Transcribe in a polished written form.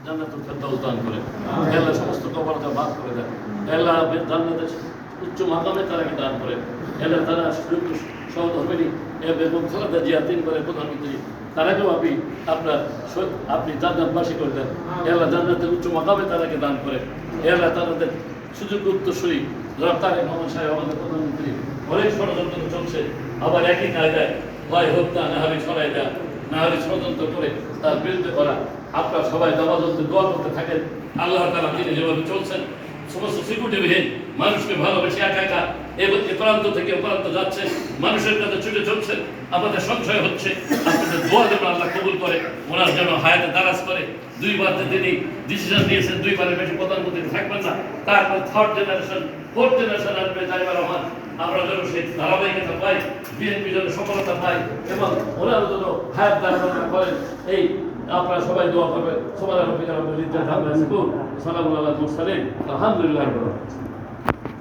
জান্নাতুল ফেরদাউস দান করে। আল্লাহ সমস্ত কবরটা মাফ করে দেন। আল্লাহ জান্নাতের উচ্চ মাকামে তারাকে দান করে। আল্লাহ তারা সুযোগ্য সহধর্মিনী এবং খালেদা জিয়া 3 বারের প্রধানমন্ত্রী, তারাকেও আপনি জান্নাতবাসী করে দেন। আল্লাহ জান্নাতের উচ্চ মাকামে তারাকে দান করে। আল্লাহ তাদের সুযোগ্য উত্তরসূরি জনাব তারেক রহমান সাহেব আমাদের প্রধানমন্ত্রী, অনেক ষড়যন্ত্র চলছে, আবার একই কায়দায় হয় হত্যা না হলে সরাই দেয়া, না হলে ষড়যন্ত্র করে তার বিরুদ্ধে করা। আপনারা সবাই দাবাদলতে দোয়া করতে থাকেন। আল্লাহ তাআলা তিনি যেভাবে চলছেন, সমস্ত সিকিউরিটিবিহীন মানুষকে ভালোবেসে একা একা এ প্রান্ত থেকে ও প্রান্ত যাচ্ছে, মানুষের কাছে ছুটে চলছেন। আমাদের সংশয় হচ্ছে, আপনাদের দোয়া যেন আল্লাহ কবুল করে, ওনার যেন হায়াতে দারাজ করে। 2 বার তিনি ডিসিশন নিয়েছেন, 2 বারের বেশি প্রধানমন্ত্রী থাকবেন না, তারপর 3rd জেনারেশন 4th জেনারেশন আসবে তাইবার রহমান। আমরা যেন সেই ধারাবাহিকতা পাই, বিএনপি যেন সফলতা পাই এবং ওনারা যেন হায়াত দারাজ করেন। এই আপনারা সবাই দোয়া করবেন। সবার রব্বিকা রব্বিল ইজ্জাতি আম্মা ইয়াসিফুন, সালামুন আলাল মুরসালিন, আলহামদুলিল্লাহি রাব্বিল আলামিন।